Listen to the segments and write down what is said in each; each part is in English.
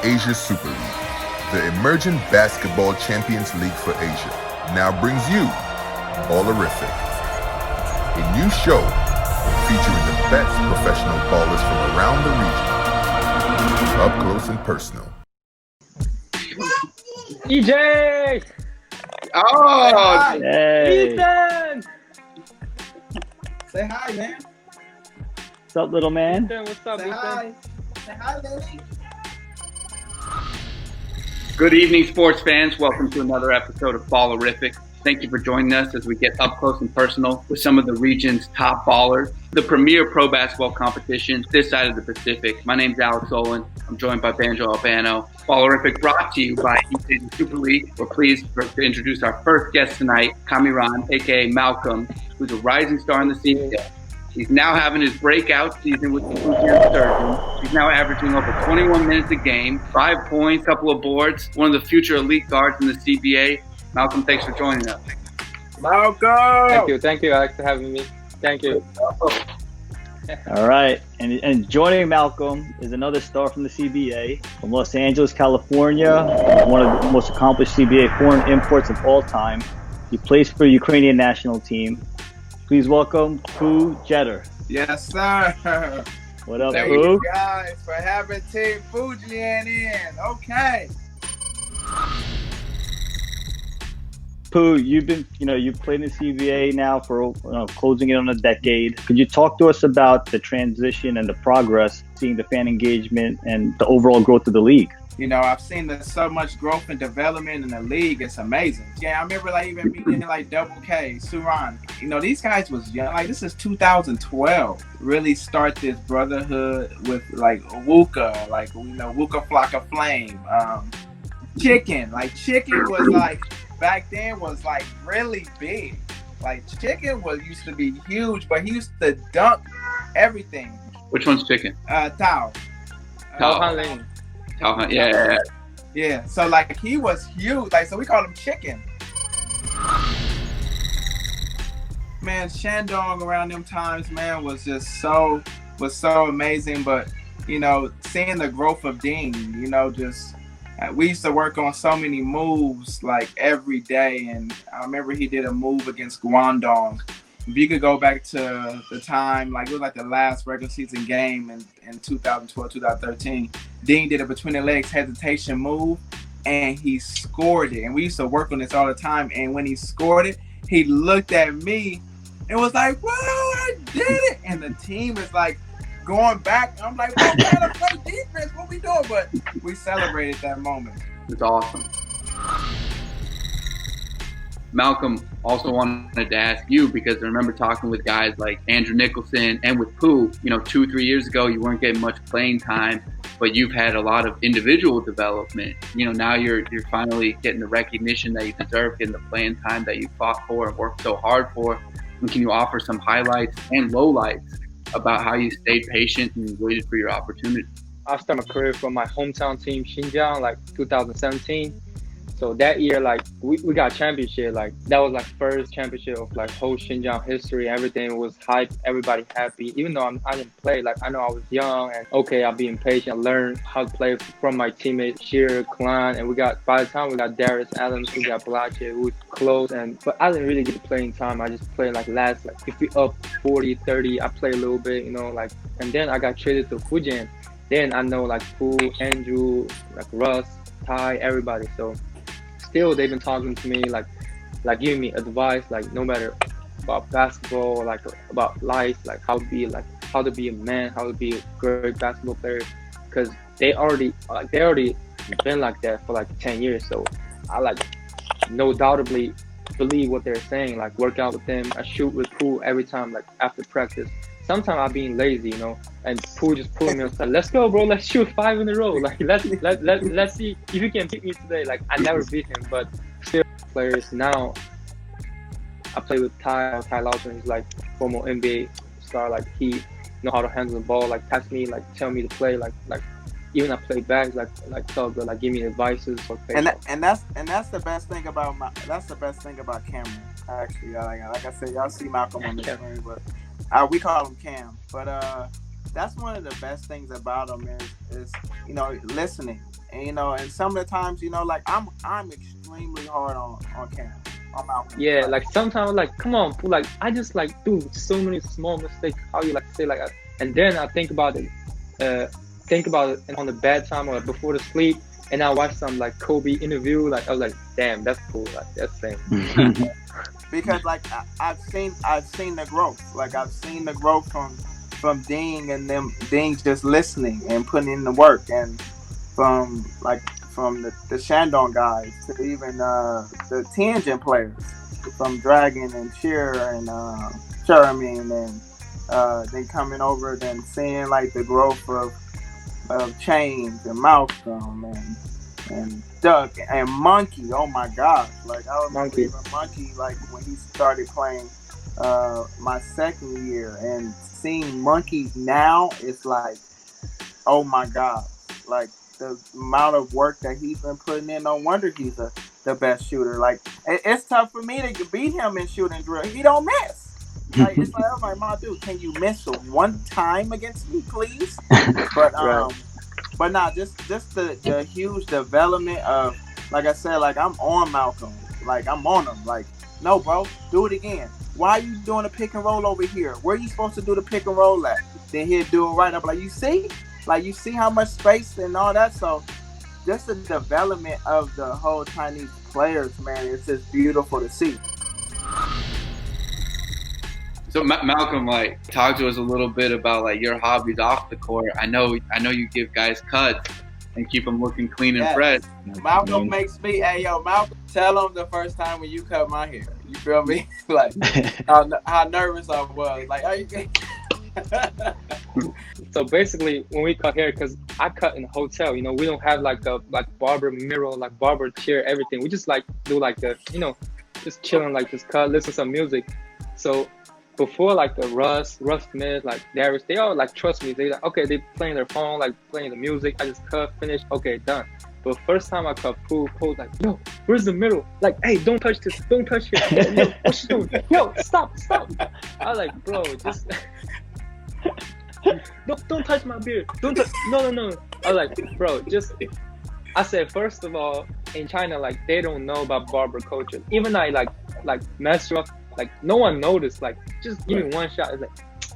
Asia Super League, the emerging basketball champions league for Asia, now brings you Ballerific, a new show featuring the best professional ballers from around the region, up close and personal. EJ! Oh! Hey. Ethan! Say hi, man. What's up, little man? Ethan, what's up, Ethan? Hi. Say hi, Lily. Good evening, sports fans. Welcome to another episode of Ballerific. Thank you for joining us as we get up close and personal with some of the region's top ballers. The premier pro basketball competition this side of the Pacific. My name's Alex Olin. I'm joined by Banjo Albano. Ballerific brought to you by Eugene Super League. We're pleased to introduce our first guest tonight, Kamiran, aka Malcolm, who's a rising star in the CBA. He's now having his breakout season with the Fujian Sturgeons. He's now averaging over 21 minutes a game, 5 points, couple of boards, one of the future elite guards in the CBA. Malcolm, thanks for joining us. Malcolm! Thank you, Alex, for having me. Thank you. All right, and joining Malcolm is another star from the CBA from Los Angeles, California, one of the most accomplished CBA foreign imports of all time. He plays for the Ukrainian national team. Please welcome Pooh Jeter. Yes, sir. What up, Thank Pooh? you guys for having Team Fujian in. Okay. Pooh, you've played in the CBA now for closing in on a decade. Could you talk to us about the transition and the progress, seeing the fan engagement and the overall growth of the league? You know, I've seen there's so much growth and development in the league. It's amazing. Yeah, I remember even meeting Double K, Suran. You know, these guys was young. This is 2012. Really start this brotherhood with Wuka, Wuka Flocka Flame. Chicken was back then was really big. Chicken used to be huge, but he used to dunk everything. Which one's Chicken? Tao. Yeah. So he was huge. So we called him Chicken. Man, Shandong around them times, man, was so amazing. But seeing the growth of Dean, we used to work on so many moves every day, and I remember he did a move against Guangdong. If you could go back to the time, it was the last regular season game in 2012, 2013, Dean did a between the legs hesitation move, and he scored it. And we used to work on this all the time. And when he scored it, he looked at me and was like, "Whoa, I did it!" And the team is going back. I'm like, "We gotta play defense. What we doing?" But we celebrated that moment. It's awesome. Malcolm, also wanted to ask you, because I remember talking with guys like Andrew Nicholson and with Pooh, 2-3 years ago, you weren't getting much playing time, but you've had a lot of individual development. Now you're finally getting the recognition that you deserve, getting the playing time that you fought for and worked so hard for. And can you offer some highlights and lowlights about how you stayed patient and waited for your opportunity? I started my career from my hometown team, Xinjiang, 2017. So that year, we got championship. That was first championship of whole Xinjiang history. Everything was hype. Everybody happy. Even though I didn't play, I know I was young and okay, I'll be impatient. I learned how to play from my teammates, Shearer, Klein, and by the time we got Darius Adams, we got Blache, who was close. But I didn't really get playing time. I just played last, if we up 40, 30, I play a little bit, and then I got traded to Fujian. Then I know Pooh, Andrew, Russ, Ty, everybody. So still, they've been talking to me, giving me advice, no matter about basketball, about life, how to be a man, how to be a great basketball player, because they already been like that for 10 years. So I no doubtably believe what they're saying. Work out with them, I shoot with Pooh every time, after practice. Sometimes I'm being lazy, and Pooh just pulling me aside. Let's go, bro. Let's shoot 5 in a row. Let's see if you can beat me today. I never beat him, but still players now. I play with Ty Lawson. He's former NBA star. He know how to handle the ball. Pass me. Tell me to play. Even I play back. So good. Give me advices. And that's the best thing about Cameron. Actually, like I said, y'all see Malcolm on the screen, but we call him Cam. But that's one of the best things about him is listening. And and some of the times, like I'm extremely hard on Cam. On Malcolm. Yeah, like sometimes like come on, like I just like do so many small mistakes. How you like say like, and then I think about it on the bad time or before the sleep, and I watch some like Kobe interview. Like I was like, damn, that's cool. Like that's same. Because like I've seen the growth. Like I've seen the growth from Ding and them Ding just listening and putting in the work, and from the Shandong guys to even the Tianjin players, from Dragon and Cheer and Sherman, and then coming over, then seeing like the growth of Chains and Malcolm and Duck and Monkey. Oh my gosh! Like I remember Monkey like when he started playing my second year, and seeing Monkey now, it's like, oh my god! Like the amount of work that he's been putting in, no wonder he's the best shooter. Like it's tough for me to beat him in shooting drill. He don't miss. Like it's like, I'm like, my dude, can you miss one time against me, please? But Right. but nah, just the huge development of, like I said, like I'm on Malcolm, like I'm on him. Like, no, bro, do it again. Why are you doing a pick and roll over here? Where are you supposed to do the pick and roll at? Then he'll do it right up. Like, you see how much space and all that. So just the development of the whole Chinese players, man, it's just beautiful to see. So Malcolm, like, talk to us a little bit about like your hobbies off the court. I know you give guys cuts and keep them looking clean and fresh. Malcolm makes me, hey yo, Malcolm, tell him the first time when you cut my hair. You feel me? Like how nervous I was. Like, are you? So basically, when we cut hair, because I cut in a hotel, we don't have like a barber mirror, like barber chair, everything. We just like do like the, just chilling, like just cut, listen to some music. So before like the Russ Smith, like Darius, they all like trust me. They like, okay, they playing their phone, like playing the music. I just cut, finish, okay, done. But first time I cut Pooh like, yo, where's the middle? Like, hey, don't touch this, don't touch it. Yo, what you doing? Yo, stop. I was like, bro, just don't touch my beard. Don't touch. No. I was like, bro, just. I said, first of all, in China, like they don't know about barber culture. Even I like mess you up. Like no one noticed. Like just give me one shot. It's like,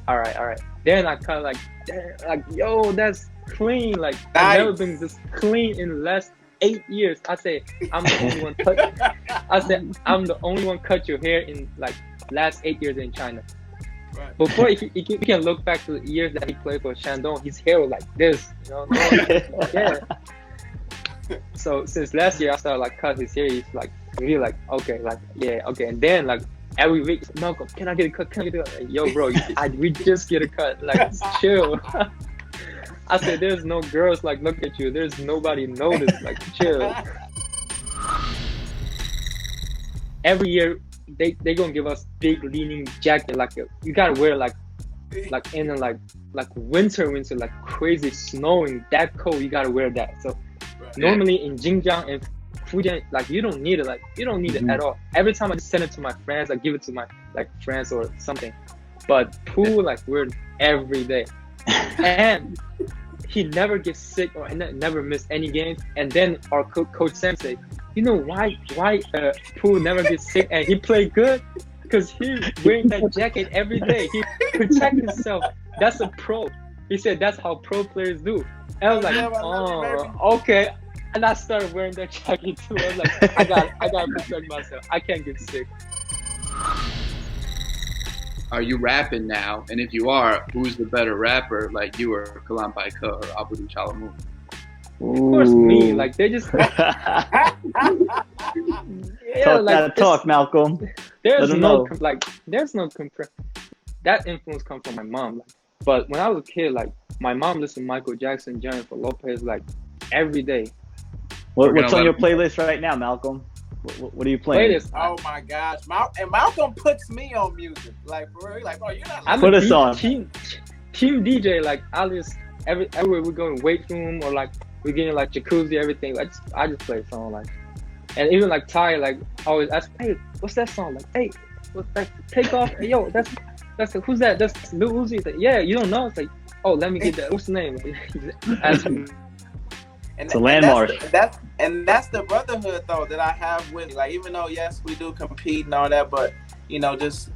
all right. Then I kind of like, damn, like yo, that's clean. Like I've never been this clean in the last 8 years. I say I'm the only one. I'm the only one cut your hair in like last 8 years in China. Right. Before, if you can look back to the years that he played for Shandong, his hair was like this. Yeah. So since last year, I started like cut his hair. He's like really like okay, and then like. Every week, Malcolm, can I get a cut? Like, yo, bro, we just get a cut. Like, chill. I said, there's no girls like look at you. There's nobody notice. Like, chill. Every year, they gonna give us big leaning jacket. Like you gotta wear like in a, like winter, like crazy snowing. That cold, you gotta wear that. So normally in Xinjiang and Fujian, like you don't need it. Like you don't need it at all. Every time I just send it to my friends, I give it to my like friends or something. But Pooh like wear every day, and he never gets sick or never miss any games. And then our coach Sam say, you know why Pooh never gets sick and he play good? Because he's wearing that jacket every day. He protects himself. That's a pro. He said that's how pro players do. And I was like, oh, okay. And I started wearing that jacket too. I was like, I gotta protect myself. I can't get sick. Are you rapping now? And if you are, who's the better rapper, like you or Kalam Baika or Abudu Chalamu? Of course, me. Like they just. Talk, Malcolm. There's no comparison. That influence comes from my mom. Like, but when I was a kid, like my mom listened to Michael Jackson, Jennifer Lopez, like every day. What's on your playlist right now, Malcolm? What are you playing? Playlist. Oh my gosh, and Malcolm puts me on music. Like for real, like you're not. I'm put us on. Team DJ. Like I just everywhere we go in weight room or like we get in like jacuzzi, everything. I just play a song like, and even like Ty like always ask, hey, what's that song? Like, hey, what's that? Take off. Hey, yo, that's who's that? That's Lil Uzi. Like, yeah, you don't know. It's like, Oh, let me get that. What's the name? Ask me. And It's a landmark. That's the brotherhood though that I have with me. Like, even though yes we do compete and all that, but you know, just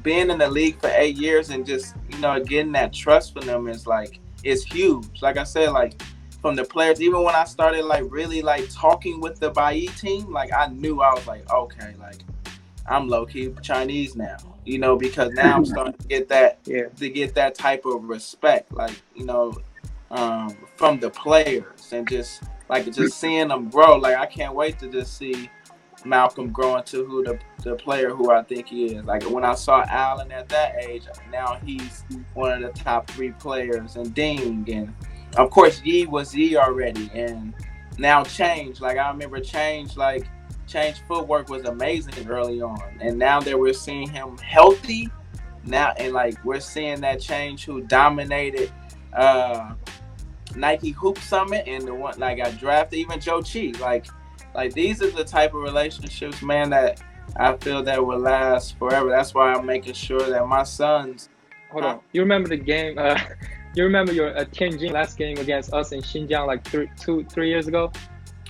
being in the league for 8 years and just, you know, getting that trust from them is like, it's huge. Like I said, like from the players, even when I started like really like talking with the Bai team, like I knew, I was like, okay, like I'm low key Chinese now, you know, because now I'm starting to get that to get that type of respect, like, you know, from the players, and just seeing them grow. Like I can't wait to just see Malcolm grow into who the player who I think he is. Like when I saw Allen at that age, now he's one of the top 3 players, and Ding, and of course Yi was Yi already, and now Change. Like I remember Change footwork was amazing early on, and now that we're seeing him healthy now, and like we're seeing that Change who dominated Nike Hoop Summit, and the one like got drafted, even Joe Chi, like these are the type of relationships, man, that I feel that will last forever. That's why I'm making sure that my sons. Hold on, you remember the game? You remember your Tianjin last game against us in Xinjiang like 3 years ago?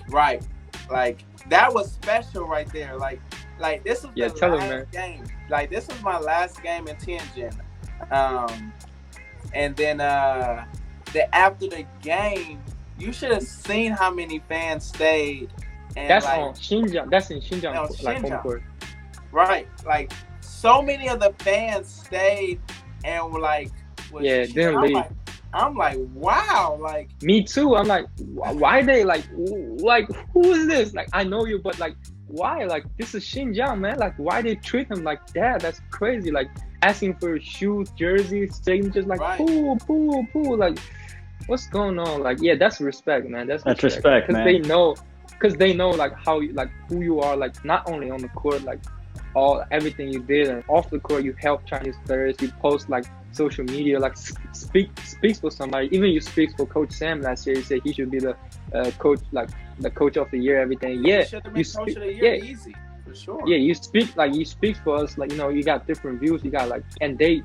Right, like that was special right there. Like this was the last game. Like this was my last game in Tianjin. And then after the game, you should have seen how many fans stayed. And that's like, on Xinjiang. That's in Xinjiang. No, like home Xinjiang. court. Right, like so many of the fans stayed and were like, didn't leave. I'm like, wow, like me too. I'm like, why they like who is this? Like I know you, but like why? Like this is Xinjiang, man. Like why they treat him like that? That's crazy. Like asking for shoes, jerseys, signatures, like Pooh. Like what's going on? Like that's respect, man. That's respect, man. Because they know like how you, like who you are, like not only on the court, like everything you did, and off the court you help Chinese players, you post like social media, like speaks for somebody. Even you speak for Coach Sam last year. You said he should be the coach, like the coach of the year, everything. Yeah, you speak, coach of the year, easy for sure. Yeah, you speak for us, like, you know, you got different views, you got like, and they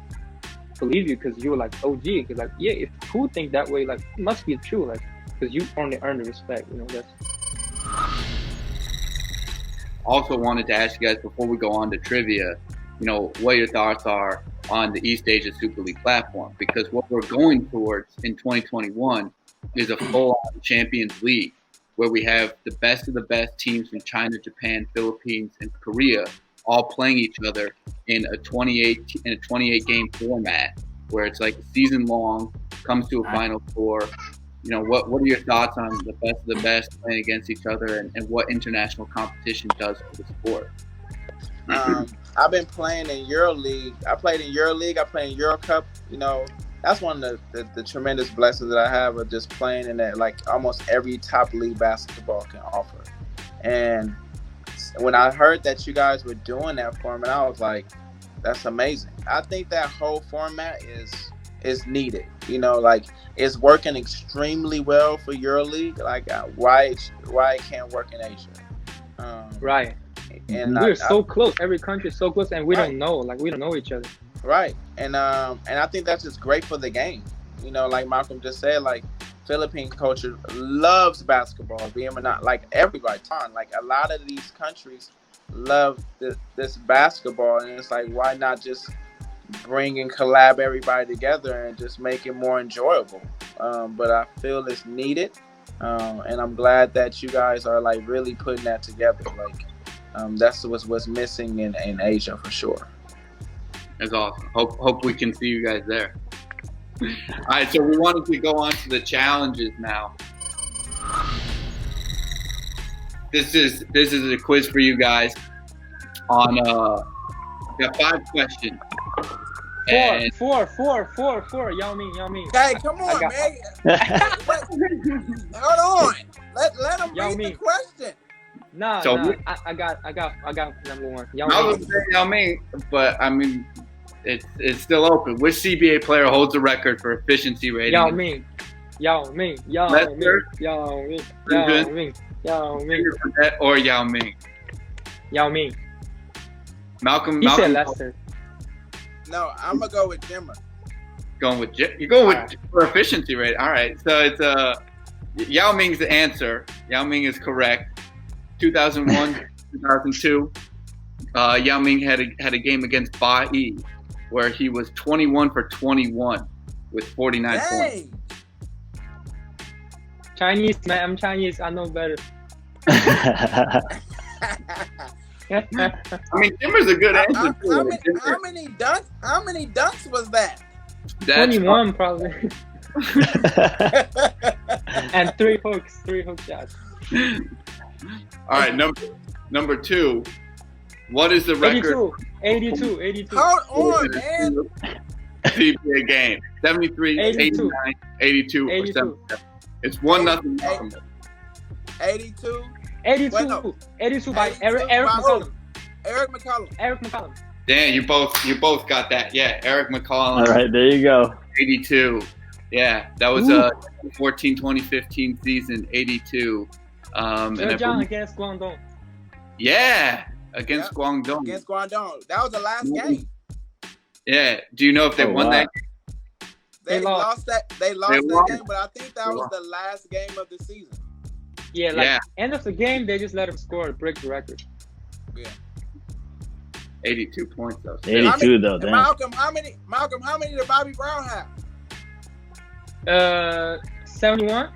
believe you because you're like OG. Because like if who think that way, like it must be true, like because you only earn the respect, you know. That's. Also wanted to ask you guys before we go on to trivia, you know, what your thoughts are on the East Asia Super League platform, because what we're going towards in 2021 is a full-on Champions League where we have the best of the best teams from China, Japan, Philippines, and Korea all playing each other in a 28 game format where it's like season long, comes to a Final Four. You know, what are your thoughts on the best of the best playing against each other, and what international competition does for the sport? I've been playing in EuroLeague. I played in EuroLeague. I played in Euro Cup. You know, that's one of the tremendous blessings that I have of just playing in that, like almost every top league basketball can offer. And when I heard that you guys were doing that format, I was like, that's amazing. I think that whole format is needed. You know, like it's working extremely well for EuroLeague. Like why it can't work in Asia? Right. And we're so close. Every country is so close, and we don't know. Like we don't know each other. Right. And I think that's just great for the game. You know, like Malcolm just said, like Philippine culture loves basketball. Being not like everybody, like a lot of these countries love this basketball, and it's like, why not just bring and collab everybody together and just make it more enjoyable? But I feel it's needed, and I'm glad that you guys are like really putting that together. Like that's what's missing in Asia for sure. That's awesome. Hope we can see you guys there. All right, so we wanted to go on to the challenges now. This is a quiz for you guys on we got 5 questions. Four. Yao Ming. Hey, come on, man. Hold on. Let him read the question. Nah, so I got number 1. I was saying Yao Ming, but I mean, it's still open. Which CBA player holds the record for efficiency rating? Yao Ming. Or Yao Ming? Yao Ming. Malcolm. He said Lester. No, I'm gonna go with Jimmer. You're going with for efficiency rate. All right. So it's Yao Ming's the answer. Yao Ming is correct. 2001, 2002. Yao Ming had a game against Ba Yi where he was 21 for 21 with 49 points. Chinese, man. I'm Chinese. I know better. I mean, Timber's a good answer. How many dunks was that? 21 probably. And 3 hook shots. All right, number 2. What is the record? 82. Hold on, man. CBA game. 73, 82. 89, 82, or 77. It's 1-0. 82. 82 by Eric McCollum. Eric McCollum. Dan, you both got that. Yeah, Eric McCollum. All right, there you go. 82. Yeah, that was 2014-2015 season, 82. Jeter against Guangdong. Yeah, against Guangdong. Against Guangdong. That was the last game. Yeah. Do you know if they won that game? They lost that game, but I think that was the last game of the season. Yeah, end of the game, they just let him score, break the record. Yeah. 82 points though. 82 though, damn. Malcolm, how many did Bobby Brown have? 71?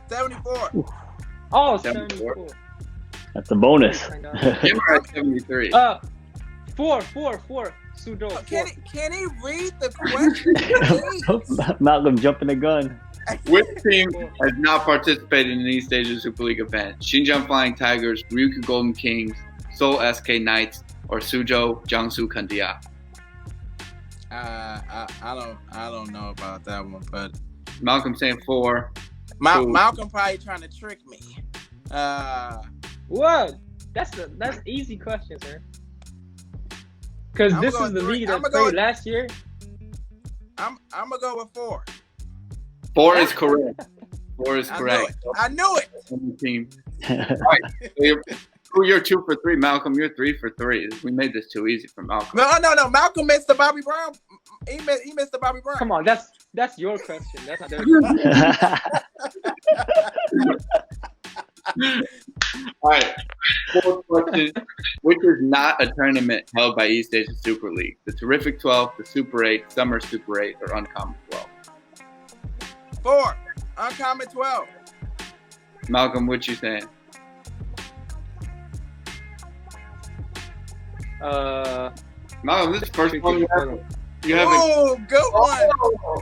74. Oh, 74. That's a bonus. Timber at 73. 4. Sudo. Can he read the question? Malcolm jumping the gun. Which team has not participated in the East Asia Super League event? Xinjiang Flying Tigers, Ryukyu Golden Kings, Seoul SK Knights, or Suzhou Jiangsu Kandiya? I don't know about that one, but Malcolm saying 4. Malcolm probably trying to trick me. What? That's easy questions, man. Because this is the league that played last year. I'm gonna go with 4. 4 is correct. 4 is correct. I knew it. Team. All right. So you're 2 for 3. Malcolm, you're 3 for 3. We made this too easy for Malcolm. No. Malcolm missed the Bobby Brown. He missed the Bobby Brown. Come on, that's your question. That's not their All right. 4th question. Which is not a tournament held by East Asia Super League? The Terrific 12, the Super 8, Summer Super 8, or Uncommon 12? 4. Uncommon 12. Malcolm, what you saying? Malcolm, this is the first one you haven't. Oh, good one. Oh.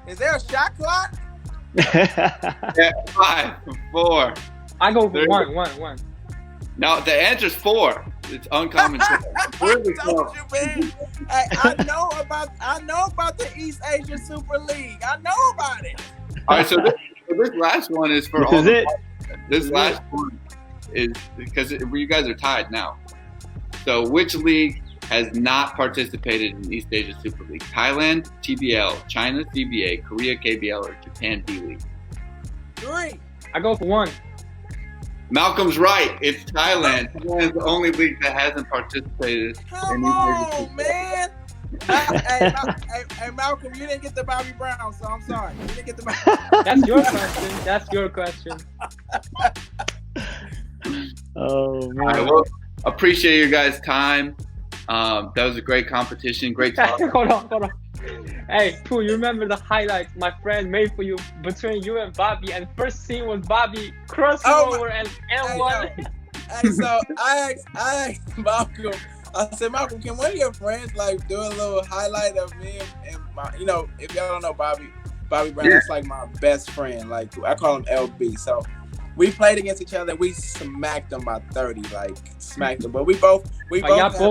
Is there a shot clock? Yeah, 5, 4. I go for 1. No, the answer's 4. It's uncommon. Don't you, man? Hey, I know about the East Asia Super League. I know about it. All right, so this last one is for this all. Is it? This last one is because you guys are tied now. So, which league has not participated in East Asia Super League? Thailand TBL, China CBA, Korea KBL, or Japan D League? 3. I go for 1. Malcolm's right. It's Thailand. Thailand is the only league that hasn't participated. Come on, man. Hey, Malcolm, you didn't get the Bobby Brown, so I'm sorry. You didn't get the Bobby. That's your question. Oh man. All right, well, appreciate you guys' time. That was a great competition. Great talk. Hold on. Hey, Pooh, you remember the highlights my friend made for you between you and Bobby, and first scene was Bobby crossing over and one. Hey, so I asked Malcolm. I said, Malcolm, can one of your friends like do a little highlight of me and my, if y'all don't know Bobby Brown, is like my best friend. Like I call him LB. So we played against each other. We smacked them by 30, like smacked them. But we both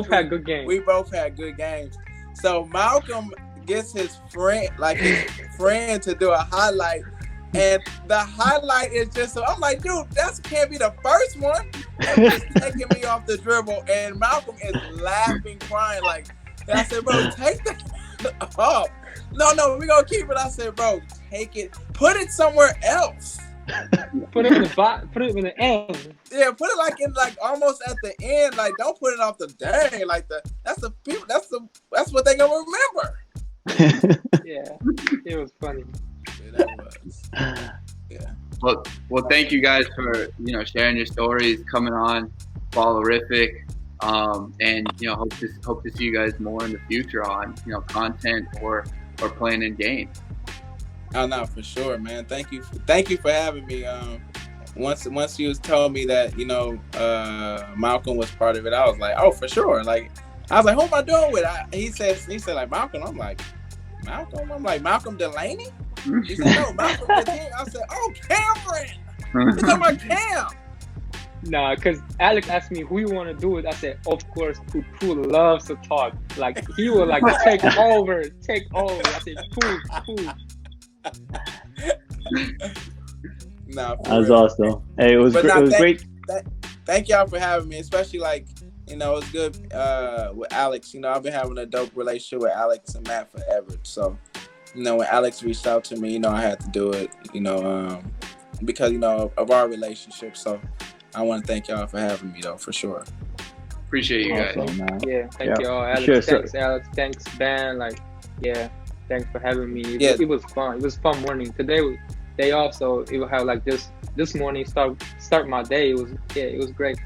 had good games. We both had good games. So Malcolm gets his friend to do a highlight, and the highlight is just so I'm like, dude, that can't be the first one. And he's taking me off the dribble, and Malcolm is laughing, crying like. And I said, bro, take that off. No, we're gonna keep it. I said, bro, take it, put it somewhere else. Put it in the bot. Put it in the end. Yeah, put it like in like almost at the end. Like don't put it off the day. Like that's what they gonna remember. Yeah, it was funny. Yeah, that was. Yeah. Well, thank you guys for sharing your stories, coming on Ballerific, and hope to see you guys more in the future on content or playing in games. Oh no, for sure, man. Thank you for having me. Once you told me that Malcolm was part of it, I was like, oh, for sure. Like I was like, who am I doing with? He said like Malcolm. I'm like Malcolm. I'm like Malcolm Delaney. He said no, Malcolm Delaney. I said, oh, Cameron. He's talking about Cam. Nah, because Alex asked me who you want to do it. I said, of course, Pooh loves to talk. Like he will like take over. I said, Pooh. Nah, that was awesome. Hey, it was great. Thank y'all for having me, especially it was good with Alex. I've been having a dope relationship with Alex and Matt forever. So, when Alex reached out to me, I had to do it, because, of our relationship. So I want to thank y'all for having me, though, for sure. Appreciate you guys. Awesome, yeah, thank y'all, Alex. Sure, thanks, Alex. Thanks, Ben. Thanks for having me. It was fun. It was a fun morning. Today was day off, so it will have this morning start my day. It was great.